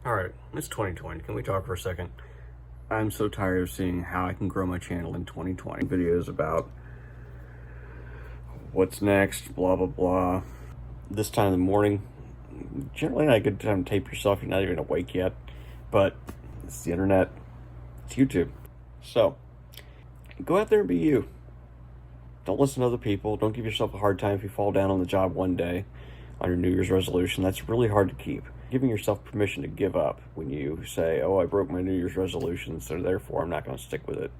Alright, it's 2020. Can we talk for a second? I'm so tired of seeing how I can grow my channel in 2020. Videos about what's next, blah, blah, blah. This time in the morning, generally not a good time to tape yourself. You're not even awake yet. But it's the internet. It's YouTube. So, go out there and be you. Don't listen to other people. Don't give yourself a hard time if you fall down on the job one day on your New Year's resolution. That's really hard to keep. Giving yourself permission to give up when you say, oh, I broke my New Year's resolution, so therefore I'm not going to stick with it.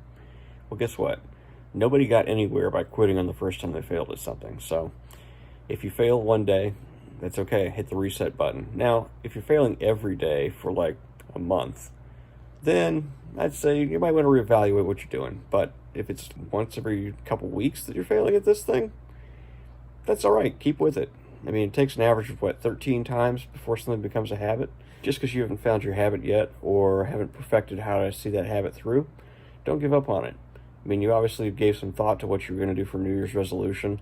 Well, guess what? Nobody got anywhere by quitting on the first time they failed at something. So if you fail one day, that's okay. Hit the reset button. Now, if you're failing every day for like a month, then I'd say you might want to reevaluate what you're doing. But if it's once every couple weeks that you're failing at this thing, that's all right. Keep with it. I mean, it takes an average of, 13 times before something becomes a habit? Just because you haven't found your habit yet or haven't perfected how to see that habit through, don't give up on it. I mean, you obviously gave some thought to what you were going to do for New Year's resolution.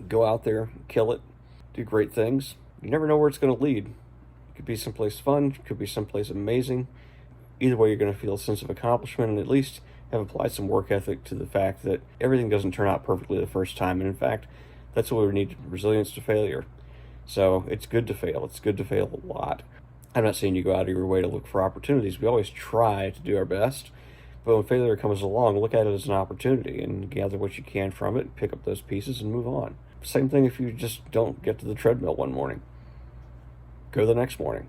Go out there, kill it, do great things. You never know where it's going to lead. It could be someplace fun, it could be someplace amazing. Either way, you're going to feel a sense of accomplishment and at least have applied some work ethic to the fact that everything doesn't turn out perfectly the first time. And in fact, that's what we need, resilience to failure. So it's good to fail. It's good to fail a lot. I'm not saying you go out of your way to look for opportunities. We always try to do our best. But when failure comes along, look at it as an opportunity and gather what you can from it, pick up those pieces and move on. Same thing if you just don't get to the treadmill one morning. Go the next morning.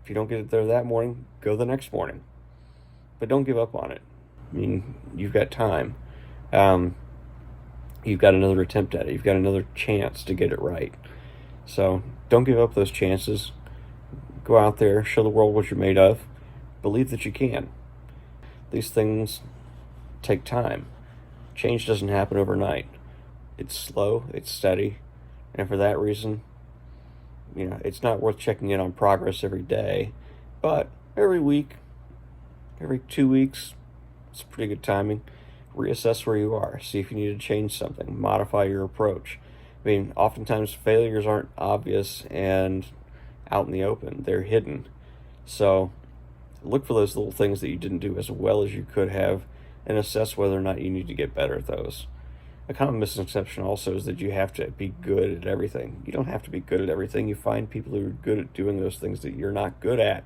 If you don't get it there that morning, go the next morning. But don't give up on it. I mean, you've got time. You've got another attempt at it. You've got another chance to get it right. So don't give up those chances. Go out there, show the world what you're made of. Believe that you can. These things take time. Change doesn't happen overnight. It's slow, it's steady, and for that reason, it's not worth checking in on progress every day, but every week, every 2 weeks, it's pretty good timing. Reassess where you are, see if you need to change something, modify your approach. I mean, oftentimes failures aren't obvious and out in the open, they're hidden. So look for those little things that you didn't do as well as you could have and assess whether or not you need to get better at those. A common misconception also is that you have to be good at everything. You don't have to be good at everything. You find people who are good at doing those things that you're not good at.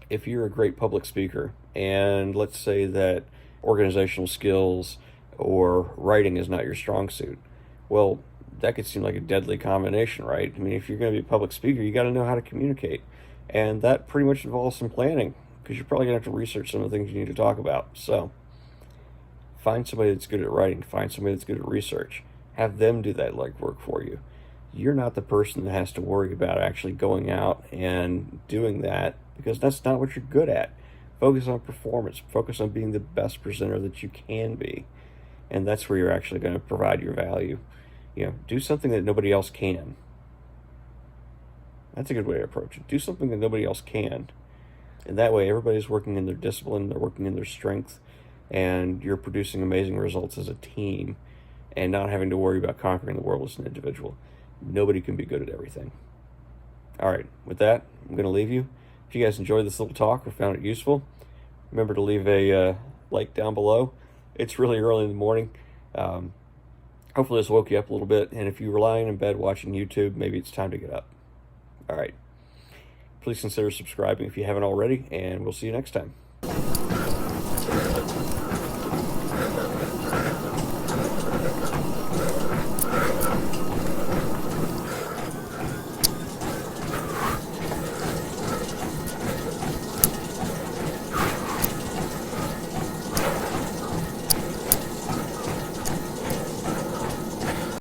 If you're a great public speaker, and let's say that organizational skills or writing is not your strong suit, well, that could seem like a deadly combination, right? I mean, if you're going to be a public speaker, you got to know how to communicate. And that pretty much involves some planning, because you're probably going to have to research some of the things you need to talk about. So find somebody that's good at writing, find somebody that's good at research, have them do that legwork for you. You're not the person that has to worry about actually going out and doing that, because that's not what you're good at. Focus on performance, focus on being the best presenter that you can be, and that's where you're actually going to provide your value. Do something that nobody else can. That's a good way to approach it. Do something that nobody else can, and that way everybody's working in their discipline, they're working in their strength, and you're producing amazing results as a team and not having to worry about conquering the world as an individual. Nobody can be good at everything. All right, with that, I'm going to leave you. If you guys enjoyed this little talk or found it useful, remember to leave a like down below. It's really early in the morning. Hopefully this woke you up a little bit, and if you're lying in bed watching YouTube, maybe it's time to get up. All right, please consider subscribing if you haven't already, and we'll see you next time.